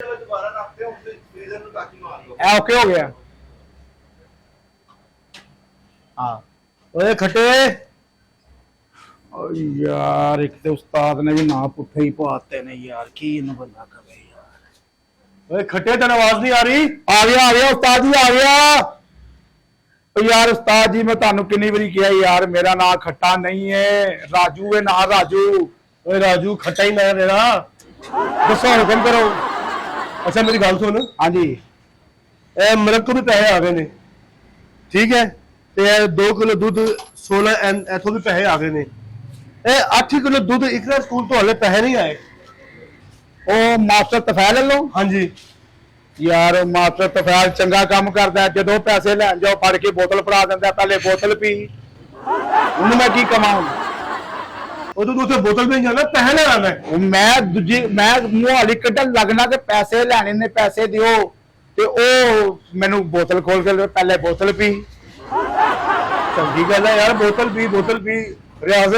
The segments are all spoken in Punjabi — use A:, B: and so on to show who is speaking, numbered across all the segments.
A: ओके हो गया। हाँ ओए खटे यार, एक तो उस्ताद ने भी ना पुट्ठे ही पाते ने यार, की इन बंदा करे यार। ओए खटे तेरी आवाज नहीं आ रही। आ गया उस्ताद जी आ गया। यार उस्ताद जी मैं तानू कितनी बारी किया यार, मेरा नाम खट्टा नहीं है, राजू है ना, राजू।
B: ओए राजू खट्टा ही ना तेरा, दसो हुक्म करो। अच्छा मेरी गल सुन।
A: हाँ जी।
B: मेरे को भी पैसे आ गए ने, ठीक है, ते 2 किलो दूध 16 इथों भी पैसे आ गए ने। 8 किलो दूध इकरा स्कूल तो हले पैसे नहीं आए।
A: ओ मास्टर तफैल लो।
B: हाँ जी
A: यार मास्टर तफैल चंगा काम करता है, जो पैसे लैन जाओ फड़ के बोतल फड़ा देंदा, पहले बोतल पी। उन्हें मैं की कमाऊं?
B: वो तो उसे बोतल में जाना, पैसे ले आना है।
A: मैं दूजी मैं मुहाली कड्ढन लगना ते पैसे लैने ने, पैसे दियो ते ओ मैनू बोतल खोल के पहले बोतल पी।
B: चंगी गल है यार, बोतल पी रियाज।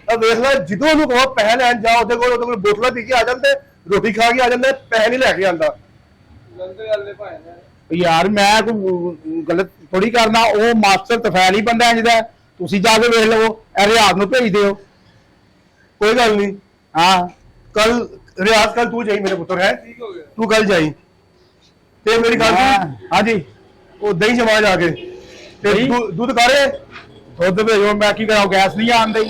B: अब देख ला जिदों ਉਹਨੂੰ ਕਹੋ ਪੈਸੇ ਲੈਣ ਜਾ, ਉਹਦੇ ਕੋਲ ਬੋਤਲਾਂ ਪੀ ਕੇ ਆ ਜਾਂਦੇ, ਰੋਟੀ ਖਾ ਕੇ ਆ ਜਾਂਦੇ, ਪੈਸੇ ਨਹੀਂ ਲੈ ਕੇ ਆਂਦਾ।
C: ਗਲਤ ਗੱਲ ਨੇ ਭਾਈ
A: यार मैं कोई गलत थोड़ी करना, ਉਹ ਮਾਸਟਰ ਤਫੈਲ ਹੀ ਬੰਦਾ ਇੰਜ ਦਾ, ਤੁਸੀਂ ਜਾ ਕੇ ਵੇਖ ਲਵੋ, ਇਹ ਰਿਆਜ਼ ਨੂੰ ਭੇਜ ਦਿਓ।
B: कोई गल नहीं।
A: हाँ
B: कल रियाज कल तू जाई मेरे पुत्र है,
C: ਠੀਕ ਹੋ ਗਿਆ।
B: तू कल जाई ते मेरी गल सुन।
A: हाँ जी।
B: वो दही जमा जाके ते
A: दही?
B: दूध कारे
A: दुध भेजो, मैं की कराऊं, गैस नहीं आन दी।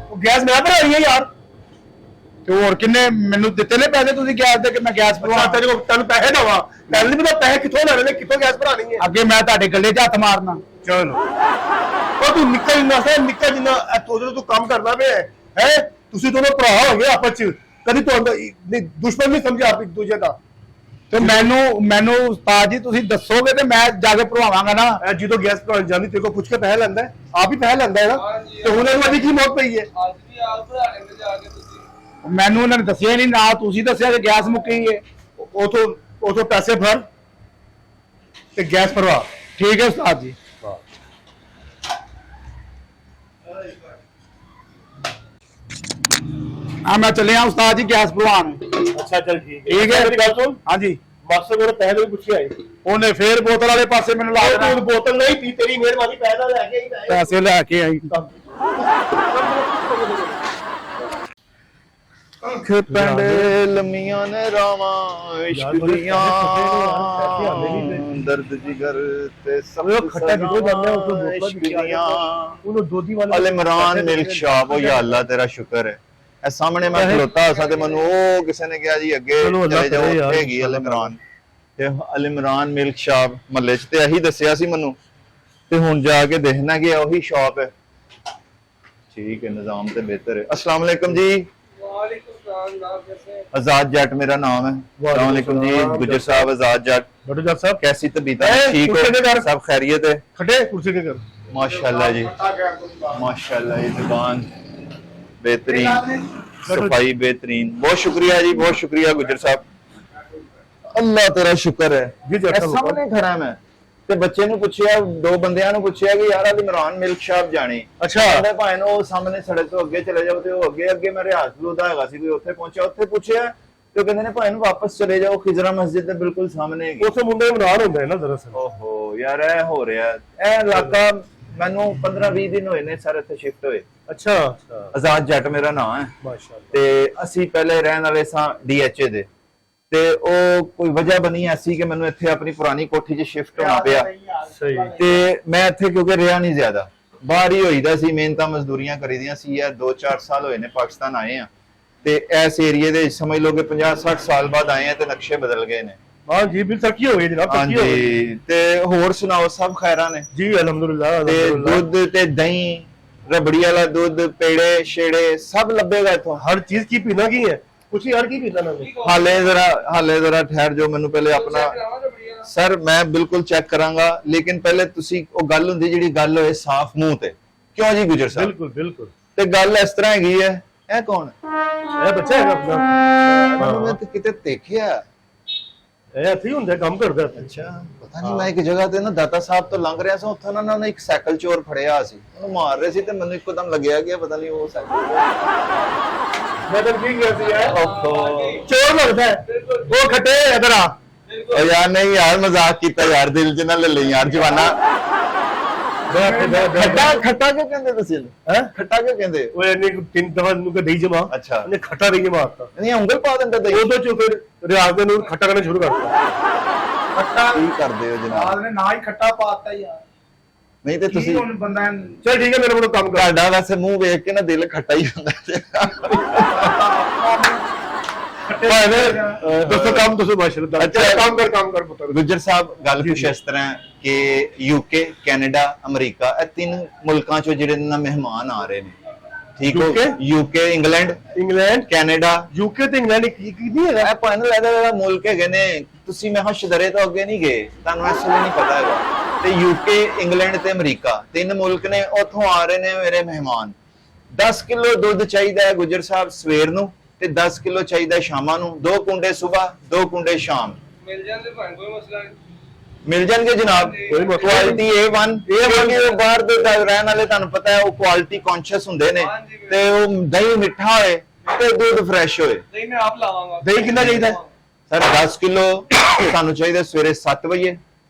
B: वो गैस मैं भरा रही है यार।
A: ਤੇ ਹੋਰ ਕਿੰਨੇ ਮੈਨੂੰ ਦਿੱਤੇ ਨੇ ਪੈਸੇ ਤੁਸੀਂ ਗੈਸ ਦੇ ਕਿ ਮੈਂ ਗੈਸ
B: अच्छा
A: ਭਰਵਾ?
B: तेरे को तन पैसे दवा, पहले नहीं पता पैसे कितों लाने ने, कितों गैस भरानी है।
A: ਅੱਗੇ ਮੈਂ ਤੁਹਾਡੇ ਗੱਲੇ 'ਚ ਹੱਥ ਮਾਰਨਾ।
B: चलो ओ तू निकल ना सा, निकल जिन्ना तू काम करना पे है। तुसी दोनों भरा हो गए आपस च, कभी तो दुश्मन नहीं समझे आप एक दूसरे का।
A: ਤੇ ਮੈਨੂੰ ਉਸਤਾਦ ਜੀ ਤੁਸੀਂ ਦੱਸੋਗੇ ਤੇ ਮੈਂ ਜਾ ਕੇ ਭਰਵਾਵਾਂਗਾ ਨਾ।
B: जो गैस भराने जानी तेरे को पूछ के पैसे लेंदा है, आप ही पैसे लेंदा है ना।
C: हाँ जी।
B: तो हुन अभी की मौत पई है।
C: ਅੱਜ ਵੀ ਆਪ ਭਰਾ ਲੈਂਦੇ ਜਾ ਕੇ ਤੁਸੀਂ।
A: ਮੈਨੂੰ ਉਹਨਾਂ ਨੇ ਦੱਸਿਆ ਨਹੀਂ, ਨਾ ਤੁਸੀਂ ਦੱਸਿਆ ਕਿ ਗੈਸ ਮੁੱਕੀ ਹੈ।
B: वो तो पैसे भर ते गैस भरवा।
A: ਠੀਕ ਹੈ ਉਸਤਾਦ ਜੀ। हाँ मैं चले उस्ताद जी गैस भरवान।
B: अच्छा चल ठीक है।
A: ठीक है
B: मेरी गल सुन,
A: हाँ जी।
B: मास्टर को पैसे भी पूछे आए,
A: ਉਹਨੇ ਫੇਰ ਬੋਤਲ ਵਾਲੇ ਪਾਸੇ ਮੈਨੂੰ ਲਾ ਦੇਣਾ।
B: तू बोतल नहीं पी, तेरी मेहरबानी पैसा लेके ही पैसे।
A: ਪੈਸੇ ਲੈ ਕੇ ਆਈ।
D: ਪਿੰਡ ਲੰਮੀਆਂ ਨੇ ਰਾਵਾਂ ਇਸ਼ਕ ਦੀਆਂ, ਦਰਦ ਜਿਗਰ ਤੇ ਸਭ
B: ਖੱਟਾ ਕਿਦੋਂ ਜਾਂਦਾ ਉਸ ਨੂੰ
D: ਇਸ਼ਕ ਦੀਆਂ।
B: ਉਹਨੂੰ ਦੋਦੀ ਵਾਲਾ
D: ਅਲ ਇਮਰਾਨ ਮਿਲਕ ਸ਼ਾਪ, ਉਹ ਯਾ ਅੱਲਾ ਤੇਰਾ ਸ਼ੁਕਰ ਹੈ। ਇਹ ਸਾਹਮਣੇ ਮੈਂ ਖਲੋਤਾ ਸਾਂ ਤੇ ਮੈਨੂੰ ਉਹ ਕਿਸੇ ਨੇ ਕਿਹਾ ਜੀ ਅੱਗੇ ਚਲੇ ਜਾਓ, ਉੱਥੇ ਹੈਗੀ ਅਲ ਇਮਰਾਨ। ਤੇ ਅਲ ਇਮਰਾਨ ਮਿਲਕ ਸ਼ਾਪ ਮਹੱਲੇ 'ਚ ਤੇ ਇਹੀ ਦੱਸਿਆ ਸੀ ਮੈਨੂੰ, ਤੇ ਹੁਣ ਜਾ ਕੇ ਦੇਖਣਾ ਕਿ ਉਹੀ ਸ਼ਾਪ ਹੈ। ਠੀਕ ਹੈ, ਨਿਜ਼ਾਮ ਤੇ ਬਿਹਤਰ ਹੈ। अस्सलाम वालेकुम जी।
C: ਵਾਲੇਕੁਮ ਸਲਾਮ ਜਨਾਬ, कैसे हैं?
D: आजाद जट मेरा नाम है। अस्सलाम वालेकुम जी। गुजर साहब आजाद जट,
B: डॉक्टर जट साहब
D: कैसी तबीयत है? ठीक हो? सब खैरियत है?
B: खटे कुर्सी के कर।
D: माशाल्लाह जी, माशाल्लाह ये जुबान बेहतरीन, सफाई बेहतरीन। बहुत शुक्रिया जी, बहुत शुक्रिया गुजर साहब, अल्लाह तेरा शुक्र है।
B: जी जट साहब
D: सामने खड़ा मैं ਤੇ ਬੱਚੇ ਨੂੰ ਪੁੱਛਿਆ, 2 ਬੰਦਿਆਂ ਨੂੰ ਪੁੱਛਿਆ ਕਿ ਯਾਰ ਅਲ ਇਮਰਾਨ ਮਿਲਕ ਸ਼ਾਪ ਜਾਣੀ।
B: ਅੱਛਾ।
D: ਕਹਿੰਦਾ ਭਾਵੇਂ ਨਾ ਉਹ ਸਾਹਮਣੇ ਸੜਕ ਤੋਂ ਅੱਗੇ ਚਲੇ ਜਾਓ, ਤੇ ਉਹ ਅੱਗੇ ਮੈਂ ਰਿਆਜ਼ ਦਾ ਹੈਗਾ ਸੀ, ਕੋਈ ਉੱਥੇ ਪਹੁੰਚਿਆ, ਉੱਥੇ ਪੁੱਛਿਆ ਤੇ ਉਹ ਕਹਿੰਦੇ ਨੇ ਭਾਵੇਂ ਨੂੰ ਵਾਪਸ ਚਲੇ ਜਾਓ, ਖਿਜ਼ਰਾ ਮਸਜਿਦ ਦੇ ਬਿਲਕੁਲ ਸਾਹਮਣੇ ਹੈਗੀ।
B: ਉੱਥੇ ਮੁੰਡੇ ਇਮਰਾਨ ਹੁੰਦਾ ਹੈ ਨਾ ਦਰਅਸਲ।
D: ਓਹੋ ਯਾਰ ਇਹ ਹੋ ਰਿਹਾ, ਇਹ ਇਲਾਕਾ ਮੈਨੂੰ 15-20 ਦਿਨ ਹੋਏ ਨੇ ਸਰ ਇੱਥੇ ਸ਼ਿਫਟ ਹੋਏ।
B: ਅੱਛਾ
D: ਆਜ਼ਾਦ ਜੱਟ ਮੇਰਾ ਨਾਮ ਹੈ,
B: ਮਾਸ਼ਾਅੱਲਾ।
D: ਤੇ ਅਸੀਂ ਪਹਿਲੇ ਰਹਿਣ ਵਾਲੇ ਸਾਂ DHA ਦੇ, ਤੇ ਉਹ ਕੋਈ ਵਜ੍ਹਾ ਬਣੀ ਐਸੀ ਕਿ ਮੈਨੂੰ ਇੱਥੇ ਆਪਣੀ ਪੁਰਾਣੀ ਕੋਠੀ 'ਚ ਸ਼ਿਫਟ ਹੋਣਾ ਪਿਆ।
B: ਸਹੀ।
D: ਤੇ ਮੈਂ ਇੱਥੇ ਕਿਉਂਕਿ ਰਿਹਾ ਨਹੀਂ ਜ਼ਿਆਦਾ, ਬਾਹਰ ਹੀ ਹੋਈਦਾ ਸੀ, ਮਿਹਨਤਾਂ ਮਜ਼ਦੂਰੀਆਂ ਕਰੀਦੀਆਂ ਸੀ ਯਾਰ। 2-4 ਸਾਲ ਹੋਏ ਨੇ ਪਾਕਿਸਤਾਨ ਆਏ ਆ, ਤੇ ਇਸ ਏਰੀਏ ਦੇ ਸਮਝ ਲਓ ਕਿ 50-60 ਸਾਲ ਬਾਅਦ ਆਏ ਆ, ਤੇ ਨਕਸ਼ੇ ਬਦਲ ਗਏ ਨੇ।
B: हाँ जी बिल तरक्की हो गई जनाब, तरक्की हो गई
D: ਹਾਂਜੀ, ਤੇ ਹੋਰ ਸੁਣਾਓ, ਸਭ ਖੈਰਾਂ ਨੇ?
B: जी अल्हम्दुलिल्लाह।
D: ਤੇ ਦੁੱਧ ਤੇ ਦਹੀਂ, ਰਬੜੀ ਵਾਲਾ ਦੁੱਧ, ਪੇੜੇ ਛੇੜੇ ਸਭ ਲੱਭੇਗਾ ਇੱਥੋਂ।
B: हर चीज की पीना की है, कुछ ही हर की पीना ना।
D: ਹਾਲੇ ਜ਼ਰਾ ਠਹਿਰ ਜਾਓ, ਮੈਨੂੰ ਪਹਿਲੇ ਆਪਣਾ ਸਰ ਮੈਂ ਬਿਲਕੁਲ ਚੈੱਕ ਕਰਾਂਗਾ, ਲੇਕਿਨ ਪਹਿਲੇ ਤੁਸੀਂ ਉਹ ਗੱਲ ਹੁੰਦੀ ਜਿਹੜੀ ਗੱਲ ਹੋਏ ਸਾਫ਼ ਮੂੰਹ ਤੇ। ਕਿਉਂ ਜੀ ਗੁਜਰ ਸਾਹਿਬ?
B: बिल्कुल बिल्कुल।
D: ਤੇ ਗੱਲ ਇਸ ਤਰ੍ਹਾਂ ਹੈਗੀ ਹੈ, ਇਹ ਕੌਣ
B: ये बच्चा है अपना,
D: ਮੈਂ ਤਾਂ ਕਿਤੇ ਦੇਖਿਆ।
B: ਇਹ ਇੱਥੇ ਹੀ ਹੁੰਦਾ, ਕੰਮ ਕਰਦਾ ਇੱਥੇ।
D: ਅੱਛਾ, ਪਤਾ ਨਹੀਂ, ਮੈਂ ਇੱਕ ਜਗ੍ਹਾ ਤੇ ਨਾ ਦਾਤਾ ਸਾਹਿਬ ਤੋਂ ਲੰਘ ਰਿਹਾ ਸੀ, ਉੱਥੇ ਉਹਨਾਂ ਨੇ ਇੱਕ ਸਾਈਕਲ ਚੋਰ ਫੜਿਆ ਸੀ, ਉਹਨੂੰ ਮਾਰ ਰਹੇ ਸੀ, ਤੇ ਮੈਨੂੰ ਇੱਕਦਮ ਲੱਗਿਆ ਕਿ ਪਤਾ ਨਹੀਂ ਉਹ ਸਾਈਕਲ
B: बदल की कैसी है
D: ओहो।
B: चोर लगता है वो खटे इधर आ
D: ओ यार नहीं यार मजाक कीता यार दिल च ना ले ले यार जवाना खट्टा खट्टा क्यों कहंदे तुसी
B: हैं
D: खट्टा क्यों कहंदे
B: वो इन्हें तीन दफा उनका दही जमा
D: अच्छा।
B: इन्हें खट्टा दही जमा आता
D: नहीं ਉਂਗਲ ਪਾ ਦਿੰਦੇ
B: वो
D: ਦਹੀਂ
B: तो जो फिर रियाज ने खट्टा करना शुरू करता
A: ਖੱਟਾ
D: ਕੀ ਕਰਦੇ ਹੋ ਜਨਾਬ
A: ਆਦਮੀ ਨਾ ਹੀ ਖੱਟਾ ਪਾਤਾ ਯਾਰ
D: ਨਹੀਂ ਤੇ
A: ਕੀ
D: ਤੁਸੀਂ
A: ਹੁਣ ਬੰਦਾ
B: चल ठीक है मेरे को काम कर
D: ਤੁਹਾਡਾ ਵੈਸੇ ਮੂੰਹ ਵੇਖ ਕੇ ਨਾ ਦਿਲ ਖੱਟਾ ਹੀ ਹੁੰਦਾ
B: दोस्तों काम तो माशाल्लाह
D: अच्छा।
B: काम कर पुत्र
D: ਗੁੱਜਰ ਸਾਹਿਬ ਗੱਲ ਕੁਛ ਇਸ ਤਰ੍ਹਾਂ ਹੈ ਕਿ ਯੂਕੇ ਕੈਨੇਡਾ ਅਮਰੀਕਾ ਇਹ ਤਿੰਨ ਮੁਲਕਾਂ ਚੋਂ ਜਿਹੜੇ ਨਾ ਮਹਿਮਾਨ ਆ ਰਹੇ ਨੇ ਠੀਕ ਹੋ
B: UK?
D: UK England
B: England
D: Canada
B: UK ਤੇ ਇੰਗਲੈਂਡ ਕੀ ਨਹੀਂ ਹੈਗਾ
D: ਇਹ ਭਾਵੇਂ ਲੱਗਦਾ ਜਿਹੜਾ ਮੁਲਕ ਹੈਗੇ ਨੇ ਤੁਸੀਂ ਮੈਂ ਸ਼ਦਰੇ ਤੋਂ ਅੱਗੇ ਨਹੀਂ ਗਏ ਤੁਹਾਨੂੰ ਇਸ ਲਈ ਨਹੀਂ ਪਤਾ ਹੈਗਾ ਤੇ ਯੂਕੇ ਇੰਗਲੈਂਡ ਤੇ ਅਮਰੀਕਾ ਤਿੰਨ ਮੁਲਕ ਨੇ ਉੱਥੋਂ ਆ ਰਹੇ ਨੇ ਮੇਰੇ ਮਹਿਮਾਨ 10 ਕਿਲੋ ਦੁੱਧ ਚਾਹੀਦਾ ਹੈ ਗੁੱਜਰ ਸਾਹਿਬ ਸਵੇਰ ਨੂੰ ਤੇ 10 ਕਿਲੋ ਚਾਹੀਦਾ ਹੈ ਸ਼ਾਮਾਂ ਨੂੰ 2 ਕੁੰਡੇ ਸਵੇਰ 2 ਕੁੰਡੇ ਸ਼ਾਮ
C: ਮਿਲ ਜਾਂਦੇ ਭਾਵੇਂ ਕੋਈ ਮਸਲਾ ਨਹੀਂ
D: ਮਿਲ ਜਾਣਗੇ ਜਨਾਬ
B: ਕੋਈ ਮਸਲਾ
D: ਕੁਆਲਿਟੀ A1 ਕਿਉਂਕਿ ਉਹ ਬਾਹਰ ਦੇ ਰਹਿਣ ਵਾਲੇ ਤੁਹਾਨੂੰ ਪਤਾ ਹੈ ਉਹ ਕੁਆਲਿਟੀ ਕੌਨਸ਼ੀਅਸ ਹੁੰਦੇ ਨੇ
C: ਹਾਂਜੀ, ਬਿਲਕੁਲ।
D: ਤੇ ਉਹ ਦਹੀਂ ਮਿੱਠਾ ਹੋਏ ਤੇ ਦੁੱਧ ਫਰੈਸ਼ ਹੋਏ
C: ਨਹੀਂ ਮੈਂ ਆਪ ਲਾਵਾਂਗਾ
B: ਦਹੀਂ ਕਿੰਨਾ ਚਾਹੀਦਾ ਹੈ?
D: ਸਰ 10 ਕਿਲੋ ਸਾਨੂੰ ਚਾਹੀਦਾ ਸਵੇਰੇ 7 ਵਜੇ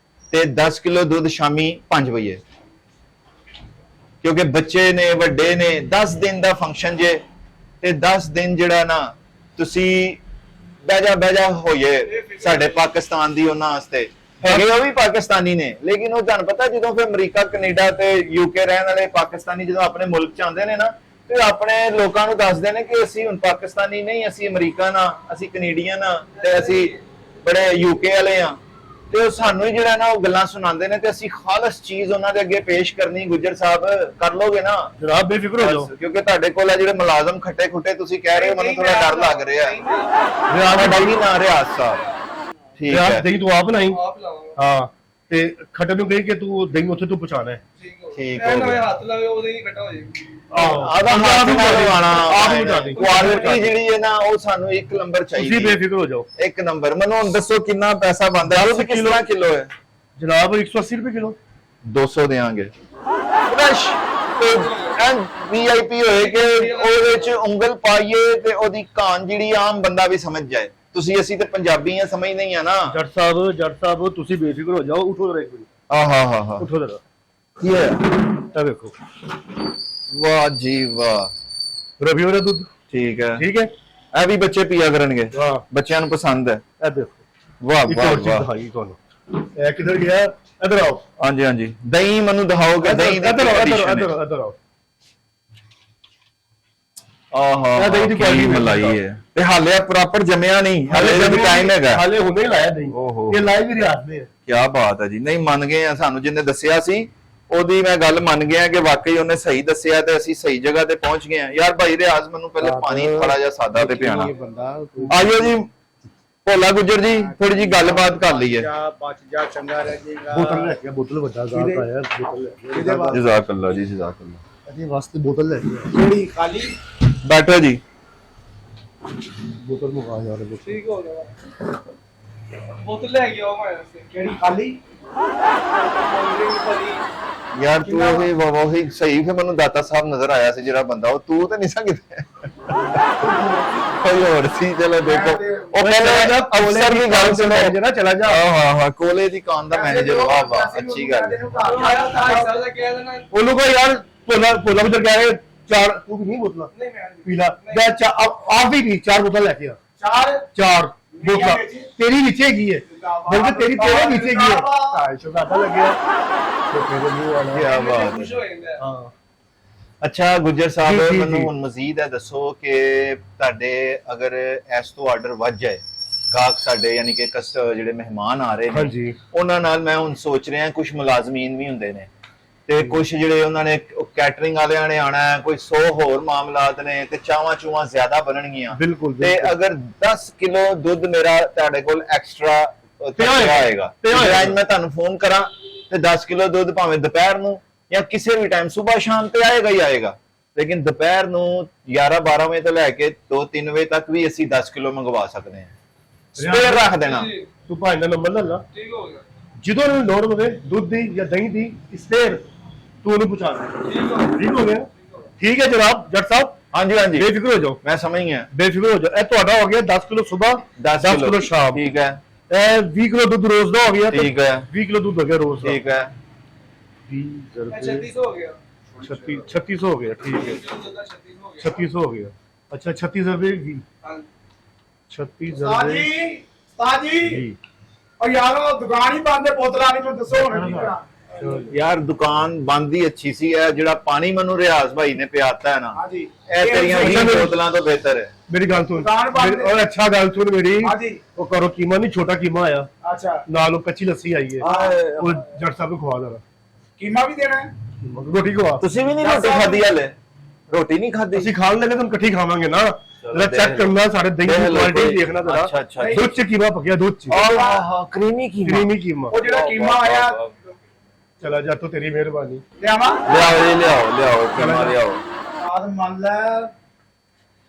D: ਤੇ 10 ਕਿਲੋ ਦੁੱਧ ਸ਼ਾਮੀ 5 ਵਜੇ ਕਿਉਂਕਿ ਬੱਚੇ ਨੇ ਵੱਡੇ ਨੇ 10 ਦਿਨ ਦਾ ਫੰਕਸ਼ਨ ਜੇ ਤੇ 10 ਦਿਨ ਜਿਹੜਾ ਨਾ ਤੁਸੀਂ ਬਹਿ ਜਾ ਹੋਈਏ ਸਾਡੇ ਪਾਕਿਸਤਾਨ ਦੀ ਉਹਨਾਂ ਵਾਸਤੇ ਹੈਗੇ ਉਹ ਵੀ ਪਾਕਿਸਤਾਨੀ ਨੇ ਲੇਕਿਨ ਉਹ ਤੁਹਾਨੂੰ ਪਤਾ ਜਦੋਂ ਫਿਰ ਅਮਰੀਕਾ ਕੈਨੇਡਾ ਤੇ ਯੂਕੇ ਰਹਿਣ ਵਾਲੇ ਪਾਕਿਸਤਾਨੀ ਜਦੋਂ ਆਪਣੇ ਮੁਲਕ ਚ ਆਉਂਦੇ ਨੇ ਨਾ ਤੇ ਆਪਣੇ ਲੋਕਾਂ ਨੂੰ ਦੱਸਦੇ ਨੇ ਕਿ ਅਸੀਂ ਹੁਣ ਪਾਕਿਸਤਾਨੀ ਨਹੀਂ ਅਸੀਂ ਅਮਰੀਕਨ ਆ ਅਸੀਂ ਕੈਨੇਡੀਅਨ ਆ ਤੇ ਅਸੀਂ ਬੜੇ ਯੂਕੇ ਵਾਲੇ ਆ ਤੇ ਉਹ ਸਾਨੂੰ ਹੀ ਜਿਹੜਾ ਨਾ ਉਹ ਗੱਲਾਂ ਸੁਣਾਉਂਦੇ ਨੇ ਤੇ ਅਸੀਂ ਖਾਲਸ ਚੀਜ਼ ਉਹਨਾਂ ਦੇ ਅੱਗੇ ਪੇਸ਼ ਕਰਨੀ ਗੁੱਜਰ ਸਾਹਿਬ ਕਰ ਲੋਗੇ ਨਾ
B: ਜਨਾਬ ਬੇਫਿਕਰ ਹੋ ਜਾਓ
D: ਕਿਉਂਕਿ ਤੁਹਾਡੇ ਕੋਲ ਆ ਜਿਹੜੇ ਮੁਲਾਜ਼ਮ ਖੱਟੇ ਖੁੱਟੇ ਤੁਸੀਂ ਕਹਿ ਰਹੇ ਹੋ ਮੈਨੂੰ ਥੋੜਾ ਡਰ ਲੱਗ ਰਿਹਾ ਹੈ
B: ਰਿਆਜ਼
D: ਡਾਲੀ ਨਾ ਰਿਆਜ਼ ਸਾਹਿਬ ਠੀਕ
B: ਰਿਆਜ਼
D: ਹੈ
B: ਦਹੀਂ ਤੂੰ ਆਪ ਨਹੀਂ
C: ਆਪ ਲਾਵਾਂਗਾ
B: ਹਾਂ ਤੇ ਖੱਟੇ ਨੂੰ ਕਹੀ ਕਿ ਤੂੰ ਦਹੀਂ ਉੱਥੇ ਤੂੰ ਪਹੁੰਚਾਣਾ ਹੈ
C: ਠੀਕ ਹੋ
D: ਠੀਕ
C: ਇਹ
D: ਹੋ
C: ਨਵੇਂ
D: ਗਿਆ।
C: ਹੱਥ ਲਾਵੇ ਉਹਦੇ ਨਹੀਂ ਕੱਟਾ ਹੋ ਜਾਏਗੀ
D: ਆਦਾ ਹੱਥ ਨਾਲ ਲਵਾਣਾ
B: ਆਪ ਹੀ ਬਤਾ ਦੇ
D: ਕੁਆਲਿਟੀ ਜਿਹੜੀ ਹੈ ਨਾ ਉਹ ਸਾਨੂੰ ਇੱਕ ਨੰਬਰ
B: ਤੁਸੀਂ
D: ਚਾਹੀਦੀ
B: ਬੇਫਿਕਰ ਹੋ ਜਾਓ
D: ਇੱਕ ਨੰਬਰ ਮੈਨੂੰ ਹੁਣ ਦੱਸੋ ਕਿੰਨਾ ਪੈਸਾ ਬਣਦਾ ਹੈ ਉਹ ਕਿੰਨਾ ਕਿਲੋ ਹੈ
B: ਜਨਾਬ 180 ਰੁਪਏ ਕਿਲੋ
D: 200 ਦੇਾਂਗੇ ਫਰੈਸ਼ ਤੇ ਐਨ ਵੀਆਈਪੀ ਹੋਏ ਕਿ ਉਹਦੇ ਚ ਉਂਗਲ ਪਾਈਏ ਤੇ ਉਹਦੀ ਕਾਨ ਜਿਹੜੀ ਆਮ ਬੰਦਾ ਵੀ ਸਮਝ ਜਾਏ ਤੁਸੀਂ ਅਸੀਂ ਤੇ ਪੰਜਾਬੀ ਆ ਸਮਝ ਨਹੀਂ ਆ ਨਾ
B: ਜੱਟ ਸਾਹਿਬ ਤੁਸੀਂ ਬੇਫਿਕਰ ਹੋ ਜਾਓ ਉਠੋ ਜਰਾ ਇੱਕ ਮਿੰਟ
D: ਆਹਾ
B: ਉਠੋ ਜਰਾ
D: ਕੀ ਹੈ
B: ਇਹ ਵੇਖੋ
D: ਵਾਹ ਜੀ ਵਾਹ
B: ਰਵੀ ਹੋਰਾ ਦੁੱਧ
D: ਠੀਕ ਹੈ
B: ਠੀਕ ਹੈ
D: ਇਹ ਵੀ ਬੱਚੇ ਪੀਆ ਕਰਨਗੇ
B: ਵਾਹ
D: ਬੱਚਿਆਂ ਨੂੰ ਪਸੰਦ ਹੈ
B: ਇਹ ਦੇਖੋ
D: ਵਾਹ
B: ਇੱਕ
D: ਵਾਹ
B: ਹੋਰ ਚੀਜ਼
D: ਵਾਹ
B: ਦਿਖਾਈ ਤੁਹਾਨੂੰ ਇਹ ਕਿੱਧਰ ਗਿਆ ਇੱਧਰ ਆਓ
D: ਹਾਂਜੀ ਹਾਂਜੀ ਦਹੀਂ ਮੈਨੂੰ ਦਿਖਾਓਗੇ ਦਹੀਂ ਦੀ
B: ਇੱਧਰ ਆਓ
D: condition ਹੈ।
B: ਇੱਧਰ ਆਓ
D: ਆਹਾ
B: ਇਹ ਦਹੀਂ ਦੀ
D: ਕੀ
B: quality
D: ਮਲਾਈ
B: ਦੇਖੋ।
D: ਹੈ ਤੇ ਹਾਲੇ ਪ੍ਰੋਪਰ ਜੰਮਿਆ ਨਹੀਂ ਹਾਲੇ ਵੀ ਟਾਈਮ ਹੈਗਾ
B: ਹਾਲੇ ਹੁਣੇ ਹੀ ਲਾਇਆ ਦਹੀਂ
D: ਓਹੋ।
B: ਇਹ ਲਾਈ ਵੀ ਰਿਆਜ਼ ਨੇ
D: ਕੀ ਬਾਤ ਹੈ ਜੀ ਨਹੀਂ ਮੰਨ ਗਏ ਆ ਸਾਨੂੰ ਜਿੰਨੇ ਦੱਸਿਆ ਸੀ ਉਹਦੀ ਮੈਂ ਗੱਲ ਮੰਨ ਗਿਆ ਕਿ ਵਾਕਈ ਉਹਨੇ ਸਹੀ ਦੱਸਿਆ ਤੇ ਅਸੀਂ ਸਹੀ ਜਗ੍ਹਾ ਤੇ ਪਹੁੰਚ ਗਏ ਆ ਯਾਰ ਭਾਈ ਰਿਆਜ਼ ਮੈਨੂੰ ਪਹਿਲੇ ਪਾਣੀ ਥੋੜਾ ਜਿਹਾ ਸਾਦਾ ਤੇ ਪਿਆਣਾ ਆਇਓ ਜੀ ਭੋਲਾ ਗੁੱਜਰ ਜੀ ਥੋੜੀ ਜੀ ਗੱਲਬਾਤ ਕਰ ਲਈਏ
A: ਬਚ ਜਾ ਚੰਗਾ ਰਹਿ ਜਾਏਗਾ
B: ਬੋਤਲ ਲੈ ਕੇ ਬੋਤਲ ਵੱਡਾ ਗਾਹਕ ਆਇਆ ਬੋਤਲ ਲੈ ਕੇ
D: ਜਜ਼ਾਕੱਲਾ ਜੀ ਜਜ਼ਾਕੱਲਾ
B: ਇਹਦੇ ਵਾਸਤੇ ਬੋਤਲ ਲੈ ਕੇ
A: ਕਿਹੜੀ ਖਾਲੀ
D: ਬੈਠੋ ਜੀ
B: ਬੋਤਲ ਮੁਕਾ ਯਾਰ ਬੋਤਲ
C: ਠੀਕ ਹੋ ਗਿਆ ਬੋਤਲ ਲੈ ਕੇ ਆਓ ਮੈਂ ਵਾਸਤੇ
A: ਕਿਹੜੀ ਖਾਲੀ
D: ਯਾਰ ਤੂੰ ਉਹੀ ਸਹੀ ਫਿਰ ਮੈਨੂੰ ਦਾਤਾ ਸਾਹਿਬ ਨਜ਼ਰ ਆਇਆ ਸੀ ਜਿਹੜਾ ਬੰਦਾ ਉਹ ਤੂੰ ਤੇ ਨਹੀਂ ਸੰਗਿਆ ਕੋਈ ਹੋਰ ਸੀ ਚਲੋ ਦੇਖੋ ਉਹ ਕਹਿੰਦਾ ਅਫਸਰ ਦੀ ਗੱਲ ਸੁਣੋ
B: ਜਰਾ ਚਲਾ ਜਾ
D: ਆਹ ਕੋਲੇ ਦੀ ਕਾਨ ਦਾ ਮੈਨੇਜਰ ਵਾਹ ਵਾਹ ਅੱਛੀ ਗੱਲ ਹੈ
B: ਉਹਨੂੰ ਕੋ ਯਾਰ ਭੋਲਾ ਉਧਰ ਕਹਿ ਰਹੇ ਚਾਰ ਤੂੰ ਵੀ ਨਹੀਂ ਬੋਤਲਾਂ
C: ਨਹੀਂ ਮੈਂ
B: ਪੀਲਾ ਜਾਂ ਆਪ ਵੀ ਚਾਰ ਬੋਤਲ ਲੈ ਕੇ ਆ ਚਾਰ ਬੋਤਲਾਂ ਤੇਰੀ ਨੀਚੇ ਹੈਗੀ ਹੈ ਬਲਕਿ ਤੇਰੇ ਨੀਚੇ ਹੈਗੀ ਹੈ 250 ਘਾਟਾ ਲੱਗਿਆ ਤੇ ਤੇਰੇ ਮੂੰਹ ਵਾਲਾ
D: ਕੀ ਬਾਤ
C: ਖੁਸ਼ ਹੋ ਜਾਂਦਾ
B: ਹਾਂ
D: ਅੱਛਾ ਗੁੱਜਰ ਸਾਹਿਬ
B: ਜੀ, ਜੀ,
D: ਮੈਨੂੰ
B: ਜੀ।
D: ਹੁਣ ਮਜ਼ੀਦ ਹੈ ਦੱਸੋ ਕਿ ਤੁਹਾਡੇ ਅਗਰ ਇਸ ਤੋਂ ਆਰਡਰ ਵੱਧ ਜਾਏ ਗਾਹਕ ਸਾਡੇ ਯਾਨੀ ਕਿ ਜਿਹੜੇ ਮਹਿਮਾਨ ਆ ਰਹੇ ਨੇ
B: ਹਾਂਜੀ
D: ਉਹਨਾਂ ਨਾਲ ਮੈਂ ਹੁਣ ਸੋਚ ਰਿਹਾ ਕੁਝ ਮੁਲਾਜ਼ਮੀਨ ਵੀ ਹੁੰਦੇ ਨੇ ਤੇ ਕੁਝ ਜਿਹੜੇ ਉਹਨਾਂ ਨੇ ਕੈਟਰਿੰਗ ਵਾਲਿਆਂ ਨੇ ਆਣਾ ਹੈ ਕੋਈ 100 ਹੋਰ ਮਾਮਲਾਤ ਨੇ ਤੇ ਚਾਵਾਂ ਚੂਵਾਂ ਜ਼ਿਆਦਾ ਬਣਨਗੀਆਂ
B: ਬਿਲਕੁਲ
D: ਤੇ ਅਗਰ 10 ਕਿਲੋ ਦੁੱਧ ਮੇਰਾ ਤੁਹਾਡੇ ਕੋਲ ਐਕਸਟਰਾ ਆਏਗਾ
B: ਪਿਆ ਹੋਏਗਾ।
D: ਅੱਜ ਮੈਂ ਤੁਹਾਨੂੰ ਫੋਨ ਕਰਾਂ ਤੇ 10 ਕਿਲੋ ਦੁੱਧ ਭਾਵੇਂ ਦੁਪਹਿਰ ਨੂੰ ਜਾਂ ਕਿਸੇ ਵੀ ਟਾਈਮ ਸਵੇਰ ਸ਼ਾਮ ਤੇ ਆਏਗਾ ਹੀ ਆਏਗਾ ਲੇਕਿਨ ਦੁਪਹਿਰ ਨੂੰ 11-12 ਵਜੇ ਤੋਂ ਲੈ ਕੇ 2-3 ਵਜੇ ਤੱਕ ਵੀ ਅਸੀਂ 10 ਕਿਲੋ ਮੰਗਵਾ ਸਕਦੇ ਹਾਂ ਸਪੇਅਰ ਰੱਖ ਦੇਣਾ
B: ਤੂੰ ਭਾਈ ਦਾ ਨੰਬਰ ਲੈ ਲਾ
C: ਠੀਕ ਹੋ ਗਿਆ
B: ਜਦੋਂ ਨੂੰ ਲੋੜ ਹੋਵੇ ਦੁੱਧ ਦੀ ਜਾਂ ਦਹੀਂ ਦੀ ਸਪੇਅਰ ਤੂੰ ਉਹਨੂੰ ਪਹੁੰਚਾ ਦੇ ਠੀਕ ਹੋ ਗਿਆ ਠੀਕ ਹੈ ਜਨਾਬ ਜੱਟ ਸਾਹਿਬ
D: ਹਾਂਜੀ ਹਾਂਜੀ
B: ਬੇਫਿਕਰ ਹੋ ਜਾਓ,
D: ਮੈਂ ਸਮਝ ਗਿਆ।
B: ਬੇਫਿਕਰ ਹੋ ਜਾਓ। ਇਹ ਤੁਹਾਡਾ ਹੋ ਗਿਆ 10 ਕਿਲੋ ਸਵੇਰ, 10 ਕਿਲੋ ਸ਼ਾਮ।
D: ਠੀਕ ਹੈ,
B: ਇਹ 20 ਕਿਲੋ ਦੁੱਧ ਰੋਜ਼ ਦਾ ਹੋ ਗਿਆ।
D: ਠੀਕ ਹੈ,
B: 20 ਕਿਲੋ ਦੁੱਧ ਹੋ ਗਿਆ ਰੋਜ਼ ਦਾ।
D: ਠੀਕ ਹੈ।
B: 20 ਰੁਪਏ
C: 3600 ਹੋ ਗਿਆ
B: 3600 ਹੋ ਗਿਆ। ਠੀਕ ਹੈ,
C: 3600 ਹੋ ਗਿਆ
B: 3600 ਹੋ ਗਿਆ। ਅੱਛਾ 36 ਰੁਪਏ ਵੀ
C: ਹਾਂ
B: 36
A: ਉਸਤਾਦ
B: ਰੁਪਏ
A: ਜੀ, ਉਸਤਾਦ ਜੀ,
B: ਜੀ।
A: ਉਹ ਯਾਰ ਉਹ ਦੁਕਾਨ ਹੀ ਬੰਦ ਹੈ, ਬੋਤਲਾਂ ਨਹੀਂ, ਮੈਨੂੰ ਦੱਸੋ ਹੁਣ ਕੀ ਕਰਾਂ।
D: ਯਾਰ ਦੁਕਾਨ ਬੰਦ ਹੀ ਅੱਛੀ ਸੀ। ਇਹ ਜਿਹੜਾ ਪਾਣੀ ਮੈਨੂੰ ਰਿਆਜ਼ ਭਾਈ ਨੇ ਪਿਆਤਾ ਹੈ ਨਾ,
A: ਹਾਂਜੀ
D: ਇਹ ਤੇਰੀਆਂ 20 ਬੋਤਲਾਂ ਤੋਂ ਬਿਹਤਰ ਹੈ।
B: ਮੇਰੀ ਗੱਲ ਸੁਣ,
A: ਦੁਕਾਨ ਬੰਦ ਹੈ।
B: ਔਰ ਅੱਛਾ ਗੱਲ ਸੁਣ ਮੇਰੀ,
A: ਹਾਂਜੀ
B: ਉਹ ਕਰੋ ਕੀਮਾ ਨਹੀਂ, ਛੋਟਾ ਕੀਮਾ ਆਇਆ
A: ਅੱਛਾ,
B: ਨਾਲ, ਉਹ ਕੱਚੀ ਲੱਸੀ ਆਈ ਹੈ, ਉਹ ਜੱਟ ਸਾਹਿਬ ਨੂੰ ਖਵਾ ਦੇਣਾ।
A: ਕੀਮਾ ਵੀ ਦੇਣਾ ਹੈ?
B: ਰੋਟੀ ਖਵਾ।
D: ਤੁਸੀਂ ਵੀ ਨਹੀਂ ਰੋਟੀ ਖਾਧੀ ਹਲੇ? ਰੋਟੀ ਨਹੀਂ ਖਾਧੀ?
B: ਅਸੀਂ ਖਾਣ ਲੱਗੇ ਤਾਂ ਇਕੱਠੀ ਖਾਵਾਂਗੇ ਨਾ। ਜਰਾ
D: ਦੇਖ
B: ਚੈੱਕ ਕਰਨਾ ਸਾਡੇ ਦਹੀਂ ਦੀ
D: ਦੇਖ ਲਓ
B: ਕੁਆਲਿਟੀ
D: ਕੋਈ।
B: ਦੇਖਣਾ ਜਰਾ।
D: ਅੱਛਾ, ਅੱਛਾ।
B: ਦੁੱਧ ਚ ਕੀਮਾ ਪਕਿਆ, ਦੁੱਧ ਚ
D: ਆਹ ਕਰੀਮੀ ਕੀਮਾ।
B: ਕਰੀਮੀ ਕੀਮਾ।
A: ਉਹ ਜਿਹੜਾ ਕੀਮਾ ਆਇਆ
B: ਚਲਾ ਜਾ ਤੋ ਤੇਰੀ ਮਿਹਰਬਾਨੀ।
A: ਲਿਆਵਾਂ?
D: ਲਿਆਓ ਜੀ, ਲਿਆਓ ਕੀਮਾ ਲਿਆਓ।
A: ਆਦ ਮੰਨ ਲੈ,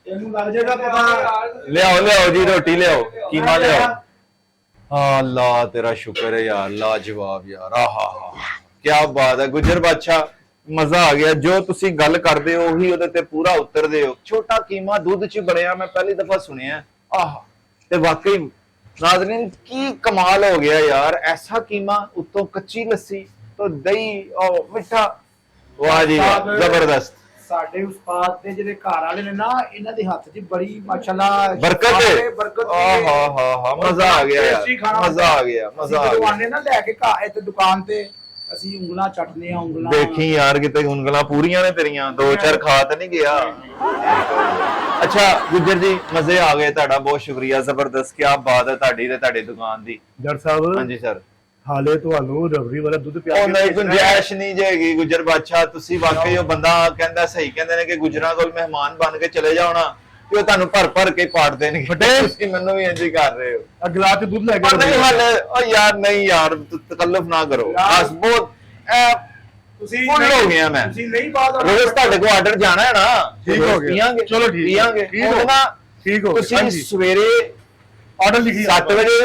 A: ਇਹਨੂੰ ਲੱਗ ਜਾਏਗਾ ਪਤਾ।
D: ਲਿਆਓ ਜੀ ਰੋਟੀ ਲਿਆਓ, ਕੀਮਾ ਲਿਆਓ। ਹਾਂ ਅੱਲਾ ਤੇਰਾ ਸ਼ੁਕਰ ਹੈ ਯਾਰ, ਲਾਜਵਾਬ ਯਾਰ। ਆਹਾ ਕੀ ਬਾਤ ਹੈ ਗੁੱਜਰ ਬਾਦਸ਼ਾਹ, ਮਜ਼ਾ ਆ ਗਿਆ। ਜੋ ਤੁਸੀਂ ਗੱਲ ਕਰਦੇ ਹੋ ਉਹੀ ਉਹਦੇ ਤੇ ਪੂਰਾ ਉਤਰਦੇ ਹੋ। ਛੋਟਾ ਕੀਮਾ ਦੁੱਧ ਚ ਬਣਿਆ, ਮੈਂ ਪਹਿਲੀ ਦਫਾ ਸੁਣਿਆ। ਆਹ ਤੇ ਵਾਕਈ ਨਾਜ਼ਰੀਨ ਕੀ ਕਮਾਲ ਹੋ ਗਿਆ ਯਾਰ। ਐਸਾ ਕੀਮਾ, ਉੱਤੋਂ ਕੱਚੀ ਲੱਸੀ ਤੋਂ ਦਹੀਂ, ਉਹ ਮਿੱਠਾ, ਵਾਹ ਜੀ ਵਾਹ, ਜ਼ਬਰਦਸਤ।
A: ਸਾਡੇ ਉਸਤਾਦ ਦੇ ਜਿਹੜੇ ਘਰ ਵਾਲੇ ਨੇ ਨਾ, ਇਹਨਾਂ ਦੇ ਹੱਥ 'ਚ ਬੜੀ ਮਾਸ਼ਾਅੱਲਾ
D: ਬਰਕਤ ਹੈ।
A: ਬਰਕਤ
D: ਆਹਾ ਮਜ਼ਾ ਆ ਗਿਆ ਯਾਰ, ਮਜ਼ਾ ਆ ਗਿਆ, ਮਜ਼ਾ ਆ ਗਿਆ।
A: ਆਨੇ ਨਾ ਲੈ ਕੇ ਘਰ ਇੱਥੇ ਦੁਕਾਨ ਤੇ, ਅਸੀਂ ਉਂਗਲਾਂ ਚੱਟਦੇ ਆ, ਉਂਗਲਾਂ
D: ਦੇਖੀ ਯਾਰ ਕਿਤੇ ਉਂਗਲਾਂ ਪੂਰੀਆਂ ਨੇ ਤੇਰੀਆਂ, ਦੋ ਚਾਰ ਖਾ ਤਾਂ ਨਹੀਂ ਗਿਆ। ਅੱਛਾ ਗੁੱਜਰ ਜੀ, ਮਜ਼ੇ ਆ ਗਏ, ਤੁਹਾਡਾ ਬਹੁਤ ਸ਼ੁਕਰੀਆ, ਜ਼ਬਰਦਸਤ। ਕੀ ਬਾਤ ਹੈ ਤੁਹਾਡੀ ਤੇ ਤੁਹਾਡੀ ਦੁਕਾਨ ਦੀ।
B: ਜੱਟ ਸਾਹਿਬ
D: ਹਾਂਜੀ ਸਰ।
B: ਹਾਲੇ ਤੁਹਾਨੂੰ ਰਬੜੀ ਵਾਲਾ ਦੁੱਧ ਪਿਆ
D: ਉਹ ਨਹੀਂ ਗੁੰਜਾਇਸ਼ ਨਹੀਂ ਜਾਏਗੀ ਗੁੱਜਰ ਬਾਦਸ਼ਾਹ। ਤੁਸੀਂ ਵਾਕਈ ਉਹ ਬੰਦਾ ਕਹਿੰਦਾ ਸਹੀ, ਕਹਿੰਦੇ ਨੇ ਕਿ ਗੁੱਜਰਾਂ ਕੋਲ ਮਹਿਮਾਨ ਬਣ ਕੇ ਚਲੇ ਜਾਓ ਨਾ, ਤੇ ਉਹ ਤੁਹਾਨੂੰ ਭਰ ਕੇ ਪਾੜ ਦੇਣਗੇ। ਤੁਸੀਂ ਮੈਨੂੰ ਵੀ ਇੰਜ ਹੀ ਕਰ ਰਹੇ ਹੋ।
B: ਅਗਲਾ ਤੇ ਦੁੱਧ ਲੈ
D: ਪਰ
B: ਕੇ
D: ਨਹੀਂ ਹਾਲੇ, ਉਹ ਯਾਰ ਨਹੀਂ ਯਾਰ, ਤਕੱਲੁਫ ਨਾ ਕਰੋ ਬਸ। ਬਹੁਤ
A: ਤੁਸੀਂ
D: ਫੁੱਲ ਹੋ ਗਿਆ ਮੈਂ।
A: ਤੁਸੀਂ ਨਹੀਂ ਬਾਤ
D: ਰੋਜ਼ ਤੁਹਾਡੇ ਕੋਲ ਆਰਡਰ ਜਾਣਾ ਹੈ ਨਾ,
B: ਠੀਕ ਹੋ ਗਿਆ।
D: ਪੀਆਂਗੇ,
B: ਚਲੋ ਠੀਕ,
D: ਪੀਆਂਗੇ।
B: ਠੀਕ ਹੋ
D: ਉਹਦੇ ਨਾਲ
B: ਠੀਕ ਹੋ ਗਿਆ।
D: ਤੁਸੀਂ
B: ਹਾਂਜੀ।
D: ਸਵੇਰੇ
B: ਆਰਡਰ ਲਿਖੀ
D: 7 ਵਜੇ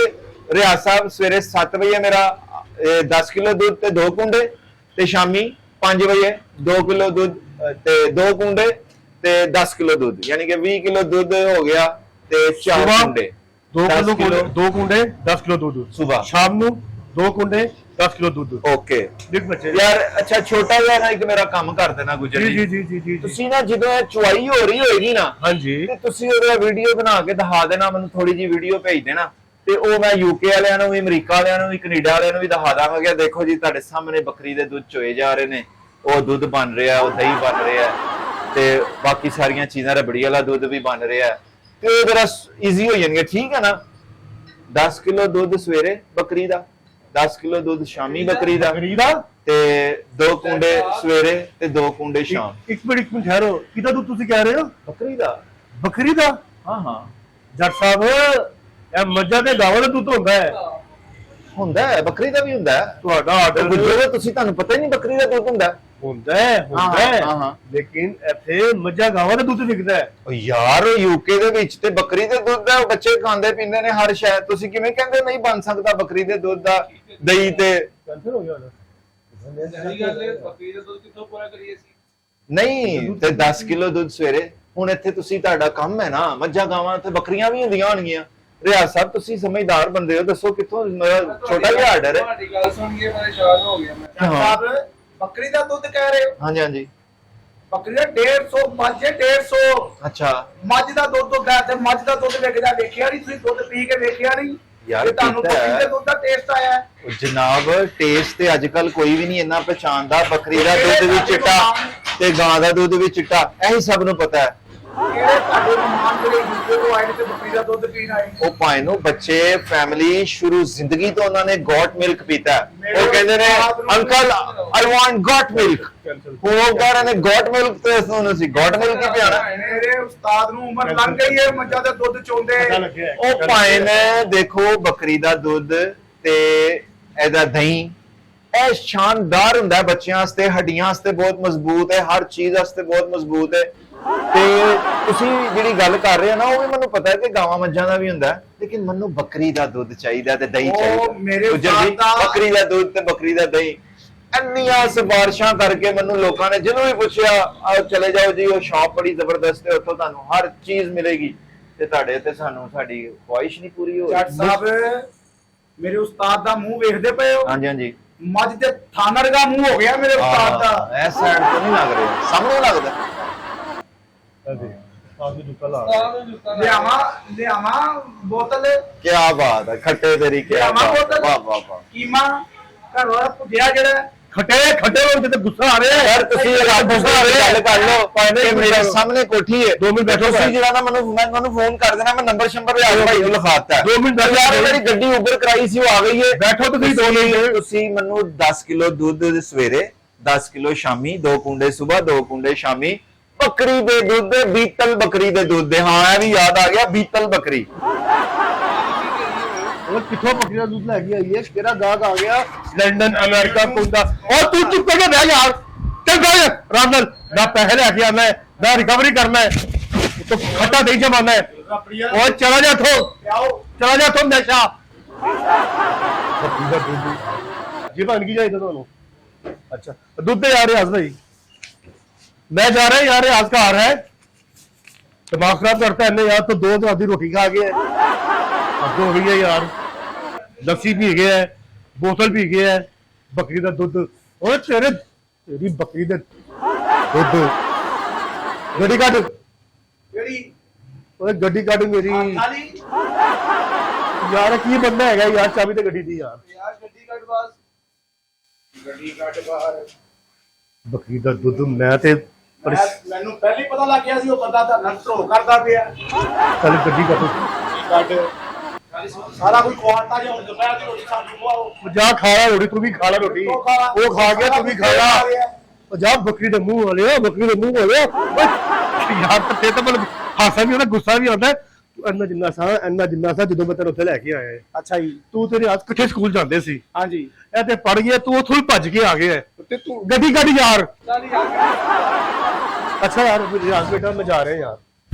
D: ਰਿਆਜ਼ ਸਾਹਿਬ, ਸਵੇਰੇ 7 ਵਜੇ ਮੇਰਾ 10 ਕਿਲੋ ਦੁੱਧ ਤੇ 2 ਕੁੰਡੇ, ਤੇ ਸ਼ਾਮੀ 5 ਵਜੇ 2 ਕਿਲੋ ਦੁੱਧ ਤੇ 2 ਕੁੰਡੇ ਤੇ 10 ਕਿਲੋ ਦੁੱਧ, ਯਾਨੀ ਕਿ 20 ਕਿਲੋ ਦੁੱਧ ਹੋ ਗਿਆ ਤੇ 4
B: ਸੁਬਾਹ
D: ਕੁੰਡੇ।
B: 2
D: 10
B: ਕਿਲੋ 2 ਕੁੰਡੇ 10 ਕਿਲੋ ਦੁੱਧ
D: ਸੁਬਾਹ।
B: ਸ਼ਾਮ ਨੂੰ 2 ਕੁੰਡੇ 10 ਕਿਲੋ ਦੁੱਧ।
D: ਓਕੇ
B: ਦੇਖ ਬੱਚੇ
D: ਯਾਰ, ਅੱਛਾ ਛੋਟਾ ਜਿਹਾ ਨਾ ਇੱਕ ਮੇਰਾ ਕੰਮ ਕਰ ਦੇਣਾ ਗੁੱਜਰ
B: ਜੀ ਜੀ
D: ਜੀ।
B: ਜੀ ਜੀ ਜੀ
D: ਤੁਸੀਂ ਨਾ ਜਦੋਂ ਇਹ ਚੁਆਈ ਹੋ ਰਹੀ ਹੋਏਗੀ ਨਾ,
B: ਹਾਂਜੀ
D: ਤੇ ਤੁਸੀਂ ਉਹਦਾ ਵੀਡੀਓ ਬਣਾ ਕੇ ਦਿਖਾ ਦੇਣਾ ਮੈਨੂੰ, ਥੋੜੀ ਜੀ ਵੀਡੀਓ ਭੇਜ ਦੇਣਾ, ਤੇ ਉਹ ਮੈਂ ਯੂਕੇ ਵਾਲਿਆਂ ਨੂੰ ਵੀ, ਅਮਰੀਕਾ ਵਾਲਿਆਂ ਨੂੰ ਵੀ, ਕੈਨੇਡਾ ਵਾਲਿਆਂ ਨੂੰ ਵੀ ਦਿਖਾ ਦਾਂਗਾ ਕਿ ਦੇਖੋ ਜੀ ਤੁਹਾਡੇ ਸਾਹਮਣੇ ਬੱਕਰੀ ਦੇ ਦੁੱਧ ਚੋਏ ਜਾ ਰਹੇ ਨੇ, ਉਹ ਦੁੱਧ ਬਣ ਰਿਹਾ, ਉਹ ਦਹੀਂ ਬਣ ਰਿਹਾ, ਤੇ ਬਾਕੀ ਸਾਰੀਆਂ ਚੀਜ਼ਾਂ, ਰਬੜੀ ਵਾਲਾ ਦੁੱਧ ਵੀ ਬਣ ਰਿਹਾ, ਤੇ ਉਹ ਜਰਾ ਈਜ਼ੀ ਹੋ ਜਾਣਗੇ। ਠੀਕ ਹੈ ਨਾ? 10 ਕਿਲੋ ਦੁੱਧ ਸਵੇਰੇ ਬੱਕਰੀ ਦਾ, 10 ਕਿਲੋ ਦੁੱਧ ਸ਼ਾਮੀ ਬੱਕਰੀ ਦਾ,
B: ਖਰੀਦਾ
D: ਤੇ 2 ਕੁੰਡੇ ਸਵੇਰੇ ਤੇ 2 ਕੁੰਡੇ ਸ਼ਾਮ।
B: ਇੱਕ ਮਿੰਟ ਠਹਿਰੋ, ਕਿਹਦਾ ਦੁੱਧ ਤੁਸੀਂ ਕਹਿ ਰਹੇ ਹੋ?
D: ਬੱਕਰੀ ਦਾ?
B: ਬੱਕਰੀ ਦਾ?
D: ਹਾਂ ਹਾਂ
B: ਜੱਟ ਸਾਹਿਬ, ਇਹ ਮੱਝਾਂ ਦੇ ਗਾਵਾਂ ਦਾ ਦੁੱਧ ਹੁੰਦਾ ਹੈ।
D: ਹੁੰਦਾ ਹੈ, ਬੱਕਰੀ ਦਾ ਵੀ ਹੁੰਦਾ ਹੈ।
B: ਤੁਹਾਡਾ ਆਰਡਰ
D: ਗੁੱਜਰ ਤੁਸੀਂ, ਤੁਹਾਨੂੰ ਪਤਾ ਹੀ ਨਹੀਂ ਬੱਕਰੀ ਦਾ ਦੁੱਧ ਹੁੰਦਾ ਹੈ।
B: ਹੁੰਦਾ ਹੈ
D: ਹਾਂ, ਹਾਂ।
B: ਲੇਕਿਨ ਇੱਥੇ ਮੱਝਾਂ ਗਾਵਾਂ ਦਾ ਦੁੱਧ ਵਿਕਦਾ ਹੈ।
D: ਉਹ ਯਾਰ ਯੂਕੇ ਦੇ ਵਿੱਚ ਤੇ ਬੱਕਰੀ ਦੇ ਦੁੱਧ ਦਾ ਬੱਚੇ ਖਾਂਦੇ ਪੀਂਦੇ ਨੇ ਹਰ ਸ਼ਾਇਦ, ਤੁਸੀਂ ਕਿਵੇਂ ਕਹਿੰਦੇ ਨਹੀਂ ਬਣ ਸਕਦਾ ਬੱਕਰੀ ਦੇ ਦੁੱਧ ਦਾ ਦਹੀਂ ਤੇ?
B: ਕੈਂਸਲ ਹੋ ਗਿਆ ਉਹਦਾ।
C: ਸਹੀ ਗੱਲ ਹੈ, ਬੱਕਰੀ ਦਾ ਦੁੱਧ ਕਿੱਥੋਂ ਪੂਰਾ ਕਰੀਏ ਸੀ?
D: ਨਹੀਂ ਤੇ 10 ਕਿਲੋ ਦੁੱਧ ਸਵੇਰੇ। ਹੁਣ ਇੱਥੇ ਤੁਸੀਂ, ਤੁਹਾਡਾ ਕੰਮ ਹੈ ਨਾ, ਮੱਝਾਂ ਗਾਵਾਂ ਤੇ ਬੱਕਰੀਆਂ ਵੀ ਹੁੰਦੀਆਂ ਹੋਣਗੀਆਂ। ਰਿਆਜ਼ ਸਾਹਿਬ ਤੁਸੀਂ ਸਮਝਦਾਰ ਬੰਦੇ ਹੋ, ਦੱਸੋ ਕਿੱਥੋਂ? ਮੇਰਾ ਛੋਟਾ ਜਿਹਾ ਆਰਡਰ ਹੈ।
C: ਤੁਹਾਡੀ ਗੱਲ ਸੁਣ ਕੇ ਪਰੇਸ਼ਾਨ ਹੋ ਗਿਆ ਮੈਂ।
A: ਸਾਹਿਬ ਬੱਕਰੀ ਦਾ ਦੁੱਧ ਕਹਿ ਰਹੇ ਹੋ?
D: ਹਾਂਜੀ ਹਾਂਜੀ।
A: ਬੱਕਰੀ ਦਾ 150, ਮੱਝ ਦੇ 150।
D: ਅੱਛਾ
A: ਮੱਝ ਦਾ ਦੁੱਧ ਹੁੰਦਾ ਤੇ ਮੱਝ ਦਾ ਦੁੱਧ ਵੇਖਦਾ ਵੇਖਿਆ ਨਹੀਂ ਤੁਸੀਂ? ਦੁੱਧ ਪੀ ਕੇ ਵੇਖਿਆ ਨਹੀਂ?
D: ਯਾਰ
A: ਤੇ ਤੁਹਾਨੂੰ
D: ਪੀਤਾ ਹੈ।
A: ਬੱਕਰੀ ਦੇ ਦੁੱਧ ਦਾ ਟੇਸਟ ਆਇਆ ਹੈ?
D: ਉਹ ਜਨਾਬ ਟੇਸਟ ਤੇ ਅੱਜ ਕੱਲ ਕੋਈ ਵੀ ਨਹੀਂ ਇੰਨਾ ਪਛਾਣਦਾ। ਬੱਕਰੀ ਦਾ ਦੁੱਧ ਵੀ ਚਿੱਟਾ ਤੇ ਗਾਂ ਦਾ ਦੁੱਧ ਵੀ ਚਿੱਟਾ, ਇਹੀ ਸਭ ਨੂੰ ਪਤਾ ਹੈ।
A: ਕਿਹੜੇ ਤੁਹਾਡੇ ਮਹਿਮਾਨ ਜਿਹੜੇ ਯੂਕੇ ਤੋਂ ਆਏ ਨੇ ਤੇ ਬੱਕਰੀ ਦਾ ਦੁੱਧ ਪੀਣ ਆਏ?
D: ਉਹ ਭਾਈ ਨੂੰ ਬੱਚੇ ਫੈਮਿਲੀ ਸ਼ੁਰੂ ਜ਼ਿੰਦਗੀ ਤੋਂ ਉਹਨਾਂ ਨੇ ਗੋਟ ਮਿਲਕ ਪੀਤਾ ਹੈ। ਉਹ ਕਹਿੰਦੇ ਨੇ uncle I want goat milk. ਹੁਣ ਉਹ ਕਹਿ ਰਹੇ ਨੇ ਗੋਟ ਮਿਲਕ, ਤੇ ਉਹਨੂੰ ਸੀ ਗੋਟ ਮਿਲਕ ਹੀ ਪਿਆਣਾ।
A: ਮੇਰੇ ਉਸਤਾਦ ਨੂੰ ਉਮਰ ਲੰਘ ਗਈ ਹੈ, ਮੱਝਾਂ ਦਾ ਦੁੱਧ ਚੋਂਦੇ।
B: ਪਤਾ ਲੱਗਿਆ
D: ਉਹ ਭਾਈ ਨੇ ਦੇਖੋ ਬੱਕਰੀ ਦਾ ਦੁੱਧ ਤੇ ਇਹਦਾ ਦਹੀਂ, ਇਹ ਸ਼ਾਨਦਾਰ ਹੁੰਦਾ ਹੈ ਬੱਚਿਆਂ ਵਾਸਤੇ, ਹੱਡੀਆਂ ਵਾਸਤੇ ਬਹੁਤ ਮਜ਼ਬੂਤ ਹੈ, ਹਰ ਚੀਜ਼ ਵਾਸਤੇ ਬਹੁਤ ਮਜ਼ਬੂਤ ਹੈ। ਤੇ ਤੁਸੀਂ ਜਿਹੜੀ ਗੱਲ ਕਰ ਰਹੇ ਹੋ ਨਾ, ਉਹ ਵੀ ਮੈਨੂੰ ਪਤਾ ਹੈ ਕਿ ਗਾਵਾਂ ਮੱਝਾਂ ਦਾ ਵੀ ਹੁੰਦਾ ਹੈ, ਲੇਕਿਨ ਮੈਨੂੰ ਬੱਕਰੀ ਦਾ ਦੁੱਧ ਚਾਹੀਦਾ ਤੇ ਦਹੀਂ ਚਾਹੀਦਾ।
A: ਮੇਰੇ
D: ਗੁੱਜਰ ਜੀ,
A: ਉਸਤਾਦ ਦਾ-
D: ਬੱਕਰੀ ਦਾ ਦੁੱਧ ਤੇ ਬੱਕਰੀ ਦਾ ਦਹੀਂ, ਇੰਨੀਆਂ ਸਿਫਾਰਿਸ਼ਾਂ ਕਰਕੇ ਮੈਨੂੰ ਲੋਕਾਂ ਨੇ ਜਿਹਨੂੰ ਵੀ ਪੁੱਛਿਆ ਆਓ ਚਲੇ ਜਾਓ ਜੀ, ਉਹ ਸ਼ਾਪ ਬੜੀ ਜ਼ਬਰਦਸਤ ਹੈ, ਉੱਥੋਂ ਤੁਹਾਨੂੰ ਹਰ ਚੀਜ਼ ਮਿਲੇਗੀ, ਤੇ ਤੁਹਾਡੇ ਤੇ ਸਾਨੂੰ ਸਾਡੀ ਖੁਆਇਸ਼ ਨਹੀਂ ਪੂਰੀ ਹੋ
A: ਜੱਟ ਸਾਹਿਬ ਮੇਰੇ ਉਸਤਾਦ ਦਾ ਮੂੰਹ ਵੇਖਦੇ ਪਏ ਹੋ?
D: ਹਾਂਜੀ ਹਾਂਜੀ
A: ਮੱਝ ਦੇ ਥਾਨੜ ਦਾ ਮੂੰਹ ਹੋ ਗਿਆ ਮੇਰੇ ਉਸਤਾਦ ਦਾ।
D: ਇਸ ਸਾਈਡ ਤੋਂ ਨਹੀਂ ਲੱਗ ਰਿਹਾ, ਸਾਹਮਣੇ ਲੱਗਦਾ।
B: ਆਹ ਜੁੱਤਾ ਲਾ
A: ਲਿਆਵਾਂ ਬੋਤਲ,
D: ਕੀ ਬਾਤ ਹੈ, ਖੱਟੇ ਤੇਰੀ ਕੀ
A: ਲਿਆਵਾਂ
D: ਬਾਤ ਹੈ,
A: ਬੋਤਲ,
D: ਵਾਹ ਵਾਹ ਵਾਹ।
A: ਕੀਮਾ ਘਰ ਵਾਲਾ ਭੁਜਿਆ ਜਿਹੜਾ
B: ਖੱਟੇ ਹੋਣ ਤੇ ਗੁੱਸਾ ਆ ਰਿਹਾ
D: ਯਾਰ ਤੁਸੀਂ ਗੁੱਸਾ ਆ ਰਿਹਾ, ਗੱਲ ਕਰ ਲਓ, ਕਿ ਮੇਰੇ ਸਾਹਮਣੇ ਕੋਠੀ ਹੈ,
B: 2 ਮਿੰਟ ਬੈਠੋ
D: ਤੁਸੀਂ ਜਿਹੜਾ ਨਾ ਮੈਂ ਤੁਹਾਨੂੰ ਫੋਨ ਕਰ ਦੇਣਾ, ਮੈਂ ਨੰਬਰ ਸ਼ੰਬਰ ਲਿਆ ਭਾਈ ਨੂੰ ਲਿਖਾਤਾ।
B: 2 ਮਿੰਟ
D: ਯਾਰ ਮੇਰੀ ਗੱਡੀ ਉਬਰ ਕਰਾਈ ਸੀ, ਉਹ ਆ ਗਈ ਹੈ।
B: ਬੈਠੋ ਤੁਸੀਂ 2 ਮਿੰਟ।
D: ਤੁਸੀਂ ਮੈਨੂੰ 10 ਕਿਲੋ ਦੁੱਧ ਸਵੇਰੇ, 10 ਕਿਲੋ ਸ਼ਾਮੀ, 2 ਕੁੰਡੇ ਸਵੇਰ, 2 ਕੁੰਡੇ ਸ਼ਾਮੀ, ਬੱਕਰੀ ਦੇ ਦੁੱਧ, ਬੀਤਲ ਬੱਕਰੀ ਦੇ ਦੁੱਧ ਦੇ। ਹਾਂ ਇਹ ਵੀ ਯਾਦ ਆ ਗਿਆ, ਬੀਤਲ ਬੱਕਰੀ।
B: ਉਹ ਕਿੱਥੋਂ ਬੱਕਰੀ ਦਾ ਦੁੱਧ ਲੈ ਕੇ ਆਈ ਹੈ? ਕਿਹੜਾ ਗਾਹਕ ਆ ਗਿਆ? ਲੰਡਨ, ਅਮਰੀਕਾ, ਕੁੰਦਾ। ਔਰ ਤੂੰ ਚੁੱਪ ਕਰਕੇ ਬਹਿ ਯਾਰ, ਚੱਲ ਬਹਿ ਆਰਾਮ ਨਾਲ। ਨਾ ਪੈਸੇ ਲੈ ਕੇ ਆਣਾ ਹੈ, ਨਾ ਰਿਕਵਰੀ ਕਰਨਾ ਹੈ, ਤੂੰ ਖੱਟਾ ਨਹੀਂ ਜਮਾਨਾ ਹੈ। ਉਹ ਚਲਾ ਜਾ ਇੱਥੋਂ, ਚਲਾ ਜਾ ਇੱਥੋਂ ਨਸ਼ਾ। ਬੱਕਰੀ ਦਾ ਦੁੱਧ ਜੀ ਬਣ ਕੀ ਚਾਹੀਦਾ ਤੁਹਾਨੂੰ? अच्छा दूध दे यार रियाज भाई, मैं जा रहा है यार, रियाज का आ रहा है, दिमाग खराब करता है यार। तो 2 तो आधी रोटी खा गया है, अब हो गई है यार, लस्सी पी गया है, बोतल पी गया है, बकरी का दूध। और तेरी बकरी का दूध गड्डी काट, गड्डी काट मेरी यार। की बनना है यार, चाबी तो गड्डी दी यार,
A: ਗੱਡੀ ਕੱਢ ਬਾਹਰ।
B: बकरी का दूध मैं ते
A: ਮੈਨੂੰ ਪਹਿਲਾਂ ਹੀ ਪਤਾ ਲੱਗ ਗਿਆ ਸੀ ਉਹ ਬੰਦਾ ਤਾਂ ਨੰਤਰੋ ਕਰਦਾ ਪਿਆ।
B: चल गड्डी काट,
A: ਕੱਢ ਸਾਰਾ ਕੋਈ ਕੁਆਂਟਾ ਜਿਹਾ ਹੁਣ ਦੁਪਹਿਰ ਦੀ ਰੋਟੀ ਸਾਨੂੰ ਖਵਾਓ।
B: जा खा ला रोटी, तू भी खा ला रोटी, वो खा गया तू भी खा ला। जा बकरी के मुंह वाले, बकरी के मुंह वाले यार। ते तो मतलब हासा भी आता, गुस्सा भी आता है। ਇੰਨਾ ਜਿੰਨਾ ਸਾ ਜਦੋਂ ਮੈਂ ਤੈਨੂੰ ਉੱਥੇ ਲੈ ਕੇ ਆਇਆ।
A: ਅੱਛਾ ਜੀ,
B: ਤੂੰ ਤੇਰੇ ਅੱਜ ਇਕੱਠੇ ਸਕੂਲ ਜਾਂਦੇ ਸੀ।
A: ਹਾਂਜੀ।
B: ਇਹ ਤੇ ਪੜ ਗਿਆ, ਤੂੰ ਉੱਥੋਂ ਹੀ ਭੱਜ ਕੇ ਆ ਗਿਆ ਤੇ ਤੂੰ ਗੱਡੀ ਕੱਢ ਯਾਰ।
A: ਚੱਲ ਯਾਰ
B: ਅੱਛਾ ਯਾਰ, ਰਿਆਜ਼ ਬੇਟਾ ਮੈਂ ਜਾ ਰਿਹਾ ਯਾਰ।